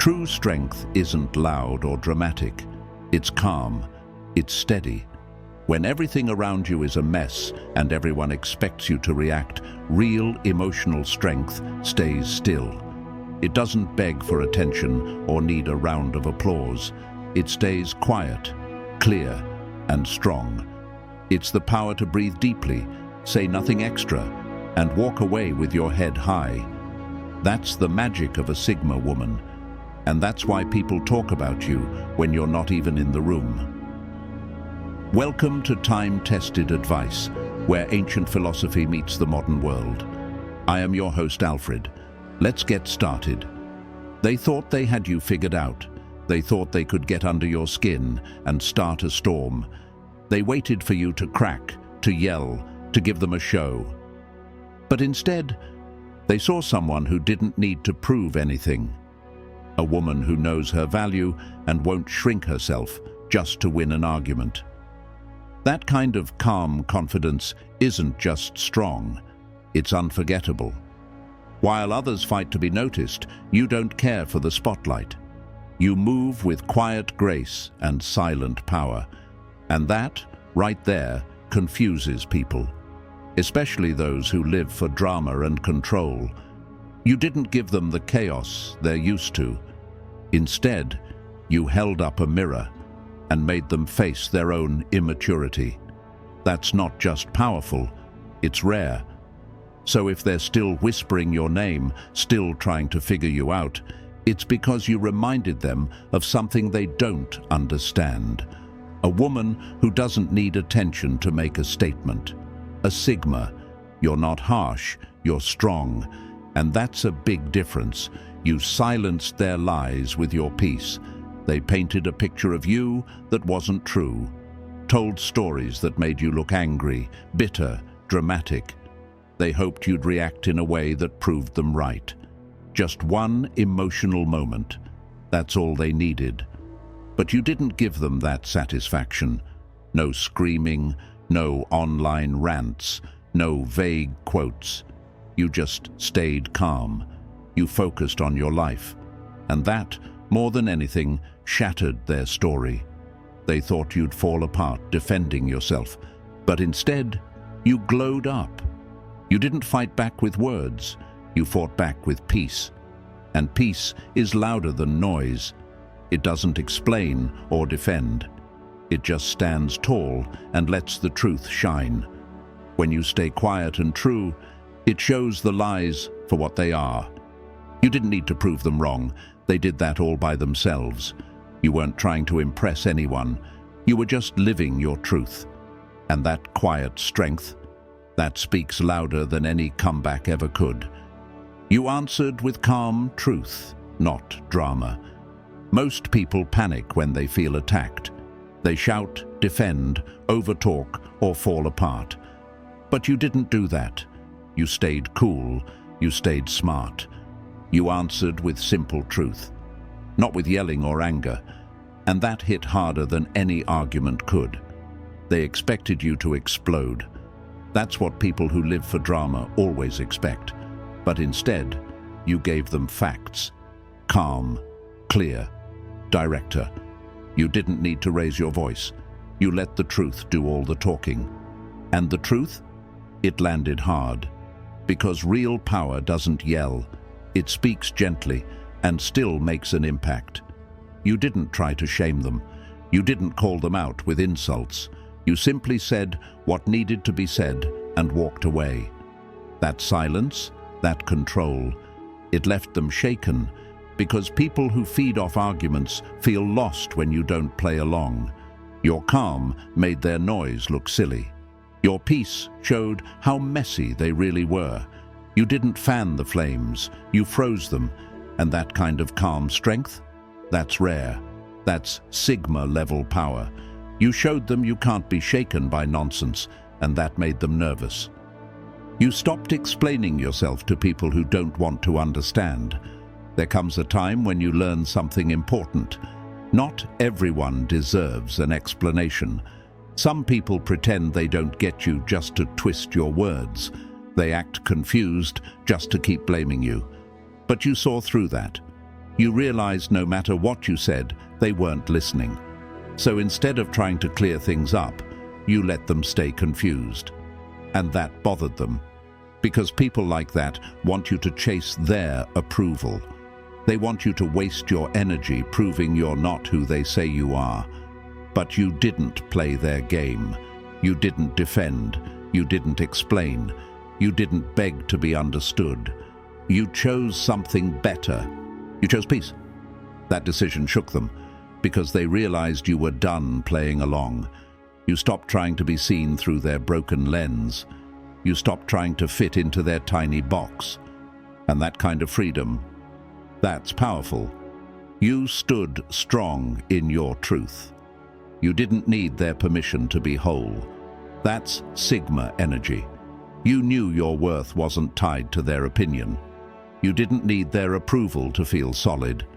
True strength isn't loud or dramatic. It's calm. It's steady. When everything around you is a mess and everyone expects you to react, real emotional strength stays still. It doesn't beg for attention or need a round of applause. It stays quiet, clear, and strong. It's the power to breathe deeply, say nothing extra, and walk away with your head high. That's the magic of a Sigma woman. And that's why people talk about you when you're not even in the room. Welcome to time-tested advice, where ancient philosophy meets the modern world. I am your host, Alfred. Let's get started. They thought they had you figured out. They thought they could get under your skin and start a storm. They waited for you to crack, to yell, to give them a show. But instead, they saw someone who didn't need to prove anything. A woman who knows her value and won't shrink herself just to win an argument. That kind of calm confidence isn't just strong, it's unforgettable. While others fight to be noticed, you don't care for the spotlight. You move with quiet grace and silent power. And that, right there, confuses people, especially those who live for drama and control. You didn't give them the chaos they're used to. Instead, you held up a mirror and made them face their own immaturity. That's not just powerful, it's rare. So if they're still whispering your name, still trying to figure you out, it's because you reminded them of something they don't understand. A woman who doesn't need attention to make a statement. A Sigma. You're not harsh, you're strong. And that's a big difference. You silenced their lies with your peace. They painted a picture of you that wasn't true. Told stories that made you look angry, bitter, dramatic. They hoped you'd react in a way that proved them right. Just one emotional moment. That's all they needed. But you didn't give them that satisfaction. No screaming, no online rants, no vague quotes. You just stayed calm. You focused on your life. And that, more than anything, shattered their story. They thought you'd fall apart defending yourself. But instead, you glowed up. You didn't fight back with words. You fought back with peace. And peace is louder than noise. It doesn't explain or defend. It just stands tall and lets the truth shine. When you stay quiet and true, it shows the lies for what they are. You didn't need to prove them wrong. They did that all by themselves. You weren't trying to impress anyone. You were just living your truth. And that quiet strength, that speaks louder than any comeback ever could. You answered with calm truth, not drama. Most people panic when they feel attacked. They shout, defend, overtalk, or fall apart. But you didn't do that. You stayed cool, you stayed smart. You answered with simple truth, not with yelling or anger, and that hit harder than any argument could. They expected you to explode. That's what people who live for drama always expect. But instead, you gave them facts. Calm, clear, director. You didn't need to raise your voice. You let the truth do all the talking. And the truth? It landed hard. Because real power doesn't yell. It speaks gently and still makes an impact. You didn't try to shame them. You didn't call them out with insults. You simply said what needed to be said and walked away. That silence, that control, it left them shaken, because people who feed off arguments feel lost when you don't play along. Your calm made their noise look silly. Your peace showed how messy they really were. You didn't fan the flames, you froze them, and that kind of calm strength? That's rare. That's Sigma-level power. You showed them you can't be shaken by nonsense, and that made them nervous. You stopped explaining yourself to people who don't want to understand. There comes a time when you learn something important. Not everyone deserves an explanation. Some people pretend they don't get you just to twist your words. They act confused just to keep blaming you. But you saw through that. You realized no matter what you said, they weren't listening. So instead of trying to clear things up, you let them stay confused. And that bothered them. Because people like that want you to chase their approval. They want you to waste your energy proving you're not who they say you are. But you didn't play their game. You didn't defend. You didn't explain. You didn't beg to be understood. You chose something better. You chose peace. That decision shook them, because they realized you were done playing along. You stopped trying to be seen through their broken lens. You stopped trying to fit into their tiny box. And that kind of freedom, that's powerful. You stood strong in your truth. You didn't need their permission to be whole. That's Sigma energy. You knew your worth wasn't tied to their opinion. You didn't need their approval to feel solid.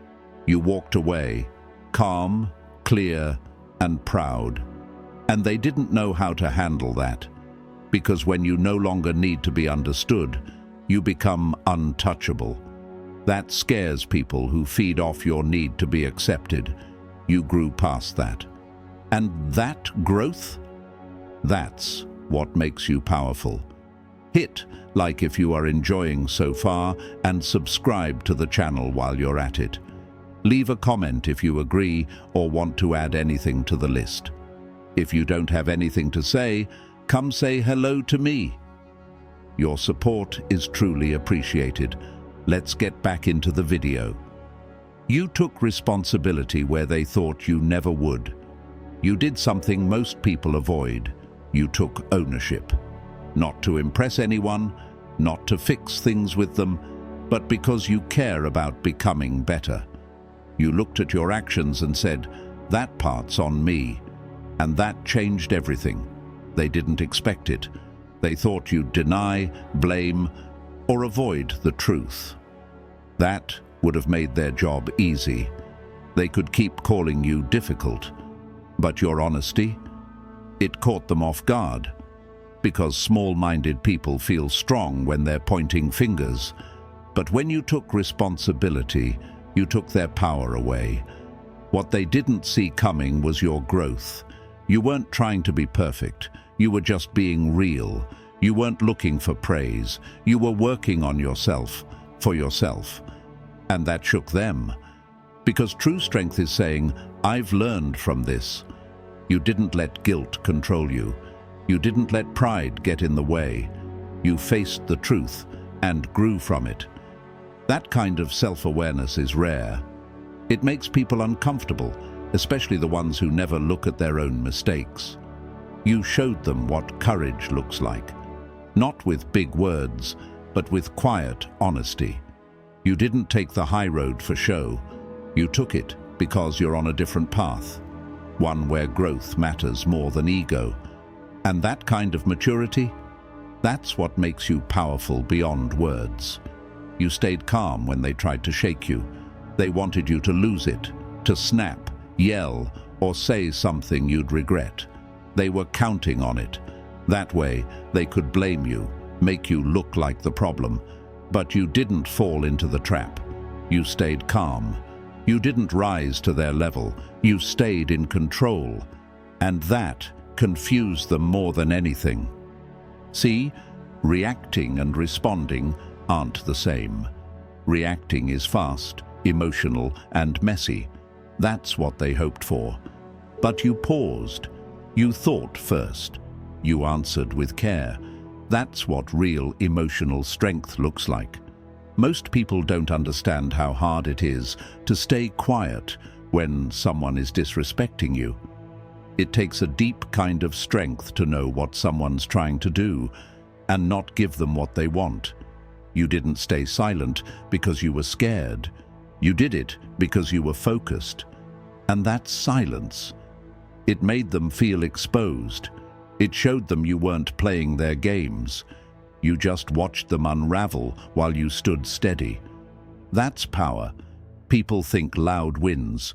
You walked away, calm, clear, and proud. And they didn't know how to handle that. Because when you no longer need to be understood, you become untouchable. That scares people who feed off your need to be accepted. You grew past that. And that growth? That's what makes you powerful. Hit like if you are enjoying so far and subscribe to the channel while you're at it. Leave a comment if you agree or want to add anything to the list. If you don't have anything to say, come say hello to me. Your support is truly appreciated. Let's get back into the video. You took responsibility where they thought you never would. You did something most people avoid. You took ownership. Not to impress anyone, not to fix things with them, but because you care about becoming better. You looked at your actions and said, that part's on me. And that changed everything. They didn't expect it. They thought you'd deny, blame, or avoid the truth. That would have made their job easy. They could keep calling you difficult. But your honesty, it caught them off guard. Because small-minded people feel strong when they're pointing fingers. But when you took responsibility, you took their power away. What they didn't see coming was your growth. You weren't trying to be perfect. You were just being real. You weren't looking for praise. You were working on yourself, for yourself. And that shook them. Because true strength is saying, I've learned from this. You didn't let guilt control you. You didn't let pride get in the way. You faced the truth and grew from it. That kind of self-awareness is rare. It makes people uncomfortable, especially the ones who never look at their own mistakes. You showed them what courage looks like. Not with big words, but with quiet honesty. You didn't take the high road for show. You took it because you're on a different path. One where growth matters more than ego. And that kind of maturity, that's what makes you powerful beyond words. You stayed calm when they tried to shake you. They wanted you to lose it, to snap, yell, or say something you'd regret. They were counting on it. That way, they could blame you, make you look like the problem. But you didn't fall into the trap. You stayed calm. You didn't rise to their level. You stayed in control. And that confused them more than anything. See, reacting and responding aren't the same. Reacting is fast, emotional, and messy. That's what they hoped for. But you paused. You thought first. You answered with care. That's what real emotional strength looks like. Most people don't understand how hard it is to stay quiet when someone is disrespecting you. It takes a deep kind of strength to know what someone's trying to do and not give them what they want. You didn't stay silent because you were scared. You did it because you were focused. And that silence, it made them feel exposed. It showed them you weren't playing their games. You just watched them unravel while you stood steady. That's power. People think loud wins,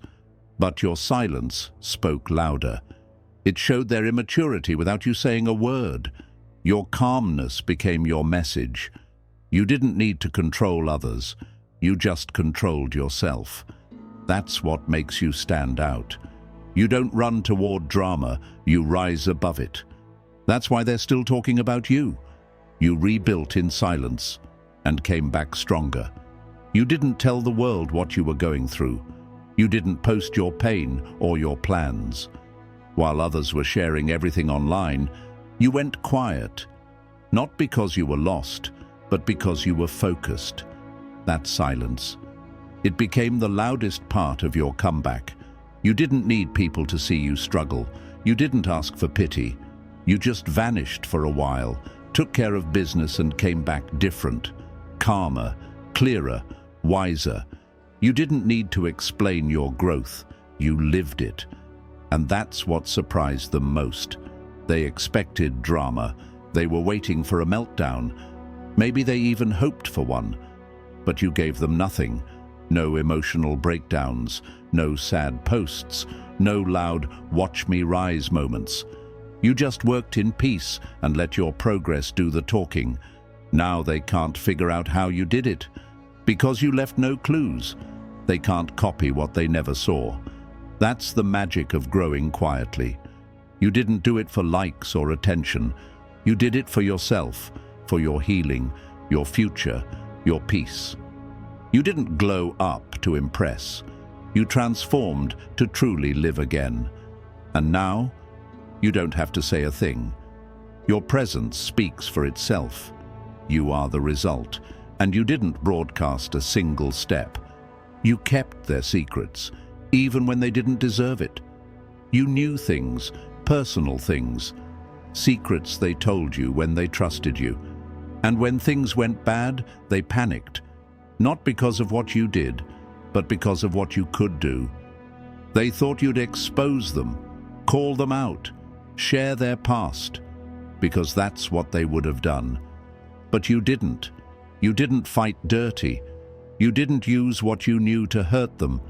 but your silence spoke louder. It showed their immaturity without you saying a word. Your calmness became your message. You didn't need to control others. You just controlled yourself. That's what makes you stand out. You don't run toward drama, you rise above it. That's why they're still talking about you. You rebuilt in silence and came back stronger. You didn't tell the world what you were going through. You didn't post your pain or your plans. While others were sharing everything online, you went quiet. Not because you were lost, but because you were focused. That silence. It became the loudest part of your comeback. You didn't need people to see you struggle. You didn't ask for pity. You just vanished for a while, took care of business and came back different, calmer, clearer, wiser. You didn't need to explain your growth. You lived it. And that's what surprised them most. They expected drama. They were waiting for a meltdown. Maybe they even hoped for one. But you gave them nothing. No emotional breakdowns, no sad posts, no loud "watch me rise" moments. You just worked in peace and let your progress do the talking. Now they can't figure out how you did it. Because you left no clues. They can't copy what they never saw. That's the magic of growing quietly. You didn't do it for likes or attention. You did it for yourself, for your healing, your future, your peace. You didn't glow up to impress. You transformed to truly live again. And now, you don't have to say a thing. Your presence speaks for itself. You are the result, and you didn't broadcast a single step. You kept their secrets, even when they didn't deserve it. You knew things, personal things, secrets they told you when they trusted you. And when things went bad, they panicked. Not because of what you did, but because of what you could do. They thought you'd expose them, call them out, share their past, because that's what they would have done. But you didn't. You didn't fight dirty. You didn't use what you knew to hurt them.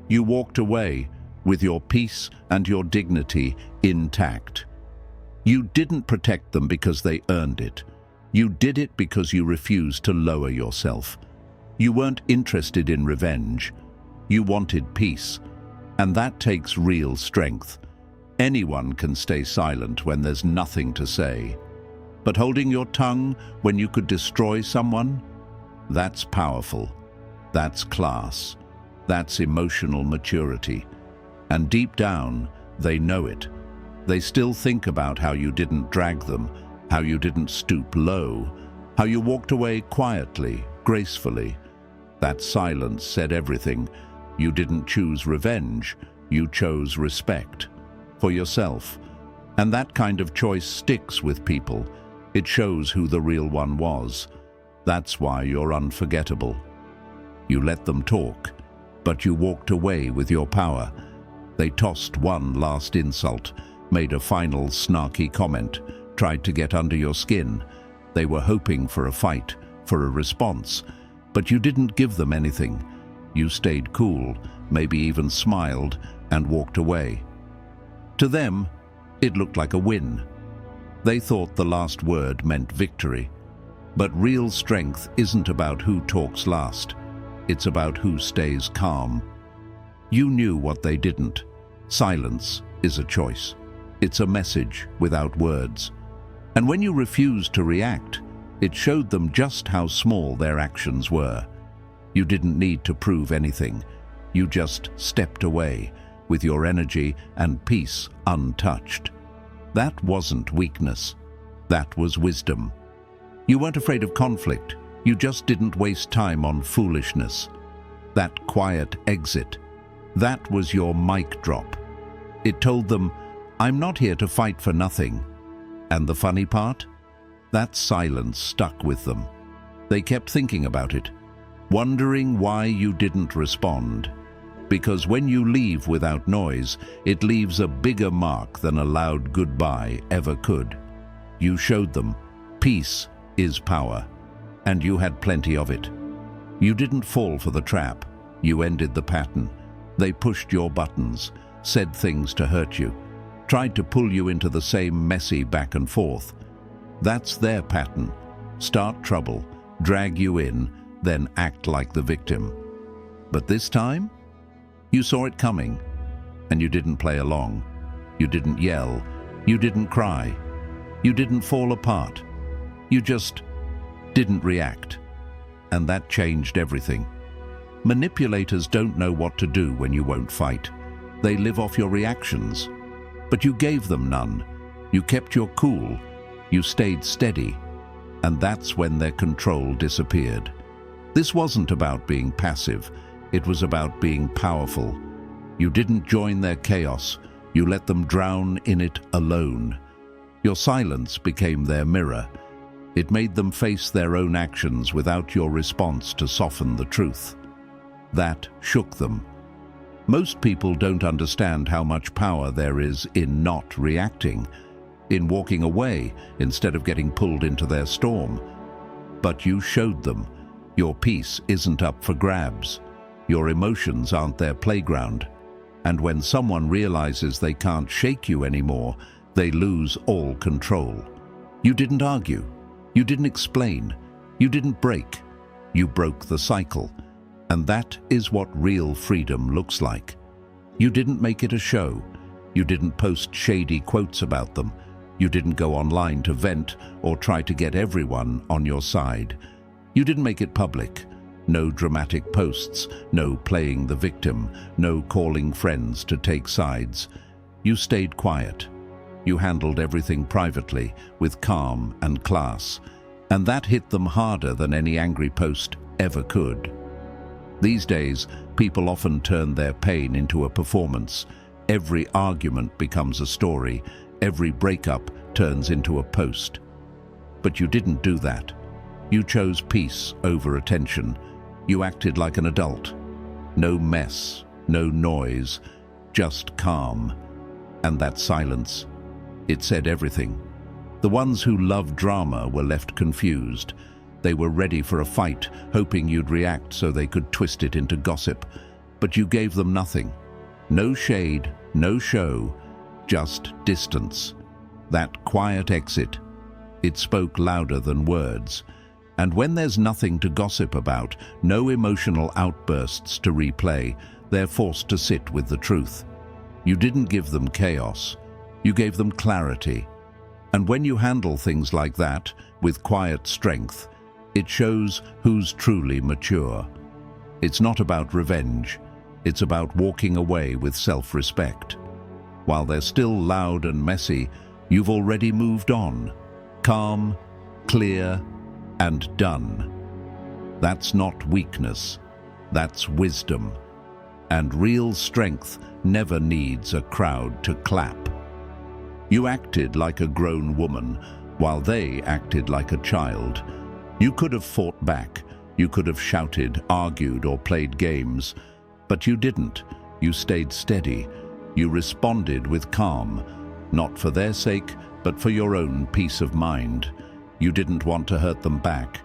You walked away with your peace and your dignity intact. You didn't protect them because they earned it. You did it because you refused to lower yourself. You weren't interested in revenge. You wanted peace. And that takes real strength. Anyone can stay silent when there's nothing to say. But holding your tongue when you could destroy someone? That's powerful. That's class. That's emotional maturity. And deep down, they know it. They still think about how you didn't drag them, how you didn't stoop low, how you walked away quietly, gracefully. That silence said everything. You didn't choose revenge, you chose respect. For yourself. And that kind of choice sticks with people. It shows who the real one was. That's why you're unforgettable. You let them talk, but you walked away with your power. They tossed one last insult, made a final snarky comment, tried to get under your skin. They were hoping for a fight, for a response, but you didn't give them anything. You stayed cool, maybe even smiled, and walked away. To them, it looked like a win. They thought the last word meant victory. But real strength isn't about who talks last. It's about who stays calm. You knew what they didn't. Silence is a choice. It's a message without words. And when you refused to react, it showed them just how small their actions were. You didn't need to prove anything. You just stepped away, with your energy and peace untouched. That wasn't weakness. That was wisdom. You weren't afraid of conflict. You just didn't waste time on foolishness. That quiet exit, that was your mic drop. It told them, I'm not here to fight for nothing. And the funny part? That silence stuck with them. They kept thinking about it, wondering why you didn't respond. Because when you leave without noise, it leaves a bigger mark than a loud goodbye ever could. You showed them peace is power, and you had plenty of it. You didn't fall for the trap. You ended the pattern. They pushed your buttons, said things to hurt you, tried to pull you into the same messy back and forth. That's their pattern. Start trouble, drag you in, then act like the victim. But this time, you saw it coming, and you didn't play along. You didn't yell. You didn't cry. You didn't fall apart. You just didn't react. And that changed everything. Manipulators don't know what to do when you won't fight. They live off your reactions. But you gave them none. You kept your cool. You stayed steady. And that's when their control disappeared. This wasn't about being passive. It was about being powerful. You didn't join their chaos. You let them drown in it alone. Your silence became their mirror. It made them face their own actions without your response to soften the truth. That shook them. Most people don't understand how much power there is in not reacting, in walking away instead of getting pulled into their storm. But you showed them. Your peace isn't up for grabs. Your emotions aren't their playground. And when someone realizes they can't shake you anymore, they lose all control. You didn't argue. You didn't explain. You didn't break. You broke the cycle. And that is what real freedom looks like. You didn't make it a show. You didn't post shady quotes about them. You didn't go online to vent or try to get everyone on your side. You didn't make it public. No dramatic posts, no playing the victim, no calling friends to take sides. You stayed quiet. You handled everything privately, with calm and class, and that hit them harder than any angry post ever could. These days, people often turn their pain into a performance. Every argument becomes a story. Every breakup turns into a post. But you didn't do that. You chose peace over attention. You acted like an adult. No mess, no noise, just calm. And that silence, it said everything. The ones who loved drama were left confused. They were ready for a fight, hoping you'd react so they could twist it into gossip. But you gave them nothing. No shade, no show, just distance. That quiet exit, it spoke louder than words. And when there's nothing to gossip about, no emotional outbursts to replay, they're forced to sit with the truth. You didn't give them chaos. You gave them clarity. And when you handle things like that, with quiet strength, it shows who's truly mature. It's not about revenge. It's about walking away with self-respect. While they're still loud and messy, you've already moved on. Calm, clear, and done. That's not weakness. That's wisdom. And real strength never needs a crowd to clap. You acted like a grown woman, while they acted like a child. You could have fought back. You could have shouted, argued, or played games. But you didn't. You stayed steady. You responded with calm, not for their sake, but for your own peace of mind. You didn't want to hurt them back.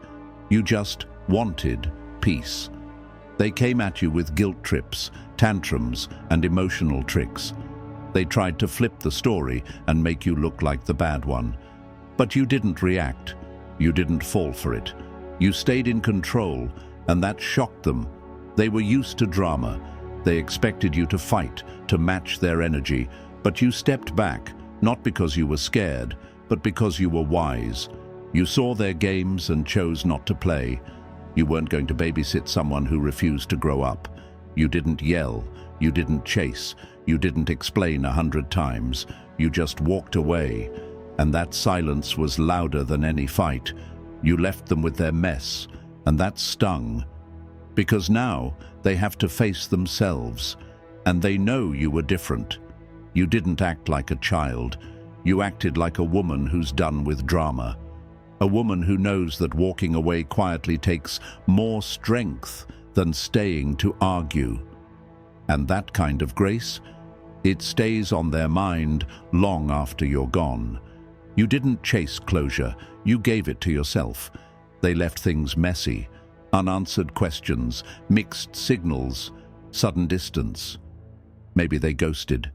You just wanted peace. They came at you with guilt trips, tantrums, and emotional tricks. They tried to flip the story and make you look like the bad one. But you didn't react. You didn't fall for it. You stayed in control, and that shocked them. They were used to drama. They expected you to fight, to match their energy. But you stepped back, not because you were scared, but because you were wise. You saw their games and chose not to play. You weren't going to babysit someone who refused to grow up. You didn't yell. You didn't chase. You didn't explain 100 times. You just walked away. And that silence was louder than any fight. You left them with their mess, and that stung. Because now they have to face themselves, and they know you were different. You didn't act like a child. You acted like a woman who's done with drama. A woman who knows that walking away quietly takes more strength than staying to argue. And that kind of grace, it stays on their mind long after you're gone. You didn't chase closure, you gave it to yourself. They left things messy, unanswered questions, mixed signals, sudden distance. Maybe they ghosted.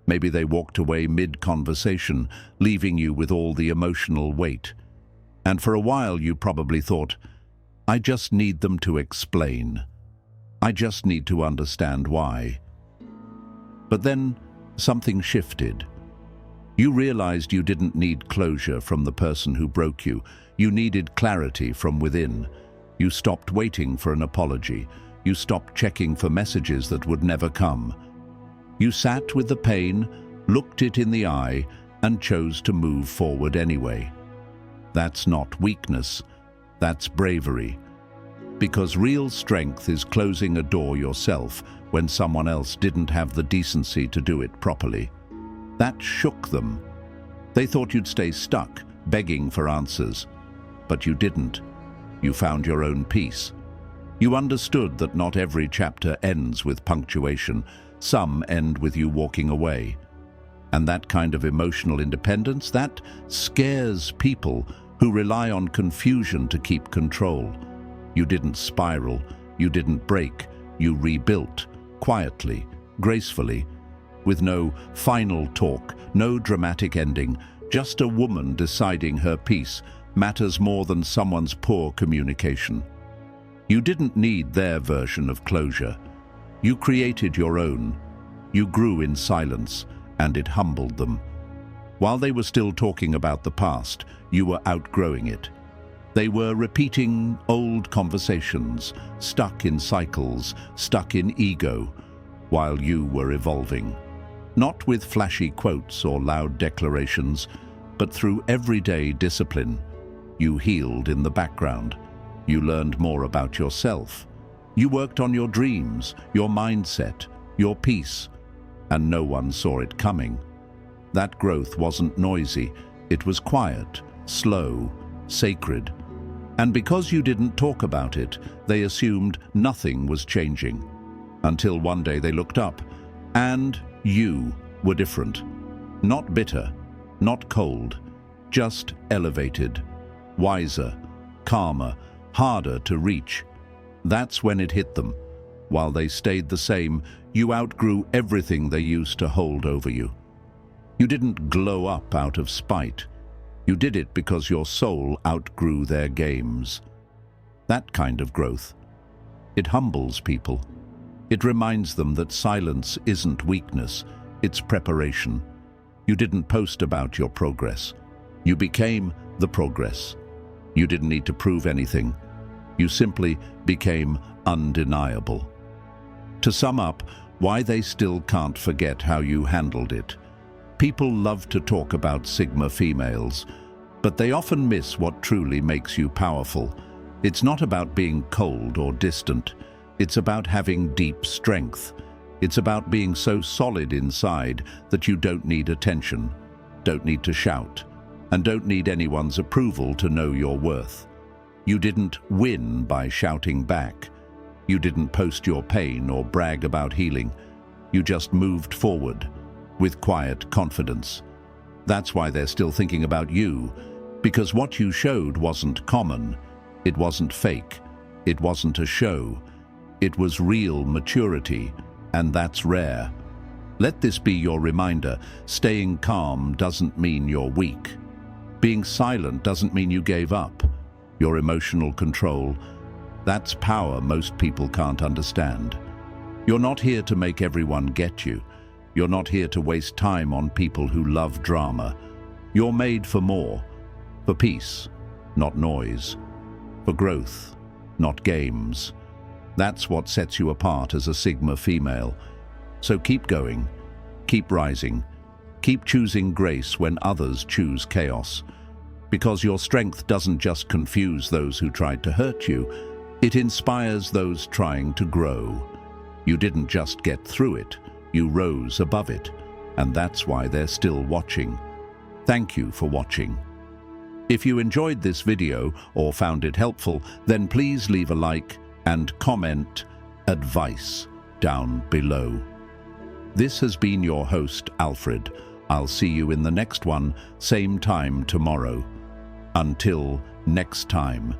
Maybe they walked away mid-conversation, leaving you with all the emotional weight. And for a while you probably thought, I just need them to explain. I just need to understand why. But then something shifted. You realized you didn't need closure from the person who broke you. You needed clarity from within. You stopped waiting for an apology. You stopped checking for messages that would never come. You sat with the pain, looked it in the eye, and chose to move forward anyway. That's not weakness, that's bravery. Because real strength is closing a door yourself when someone else didn't have the decency to do it properly. That shook them. They thought you'd stay stuck, begging for answers. But you didn't. You found your own peace. You understood that not every chapter ends with punctuation. Some end with you walking away. And that kind of emotional independence, that scares people who rely on confusion to keep control. You didn't spiral, you didn't break, you rebuilt, quietly, gracefully, with no final talk, no dramatic ending, just a woman deciding her peace matters more than someone's poor communication. You didn't need their version of closure. You created your own. You grew in silence, and it humbled them. While they were still talking about the past, you were outgrowing it. They were repeating old conversations, stuck in cycles, stuck in ego, while you were evolving. Not with flashy quotes or loud declarations, but through everyday discipline. You healed in the background. You learned more about yourself. You worked on your dreams, your mindset, your peace, and no one saw it coming. That growth wasn't noisy. It was quiet, slow, sacred. And because you didn't talk about it, they assumed nothing was changing. Until one day they looked up, and you were different. Not bitter, not cold, just elevated, wiser, calmer, harder to reach. That's when it hit them. While they stayed the same, you outgrew everything they used to hold over you. You didn't glow up out of spite. You did it because your soul outgrew their games. That kind of growth. It humbles people. It reminds them that silence isn't weakness, it's preparation. You didn't post about your progress. You became the progress. You didn't need to prove anything. You simply became undeniable. To sum up, why they still can't forget how you handled it. People love to talk about Sigma females, but they often miss what truly makes you powerful. It's not about being cold or distant. It's about having deep strength. It's about being so solid inside that you don't need attention, don't need to shout, and don't need anyone's approval to know your worth. You didn't win by shouting back. You didn't post your pain or brag about healing. You just moved forward with quiet confidence. That's why they're still thinking about you, because what you showed wasn't common. It wasn't fake. It wasn't a show. It was real maturity, and that's rare. Let this be your reminder. Staying calm doesn't mean you're weak. Being silent doesn't mean you gave up. Your emotional control, that's power most people can't understand. You're not here to make everyone get you. You're not here to waste time on people who love drama. You're made for more. For peace, not noise. For growth, not games. That's what sets you apart as a Sigma female. So keep going, keep rising, keep choosing grace when others choose chaos. Because your strength doesn't just confuse those who tried to hurt you, it inspires those trying to grow. You didn't just get through it, you rose above it, and that's why they're still watching. Thank you for watching. If you enjoyed this video or found it helpful, then please leave a like and comment advice down below. This has been your host, Alfred. I'll see you in the next one, same time tomorrow. Until next time.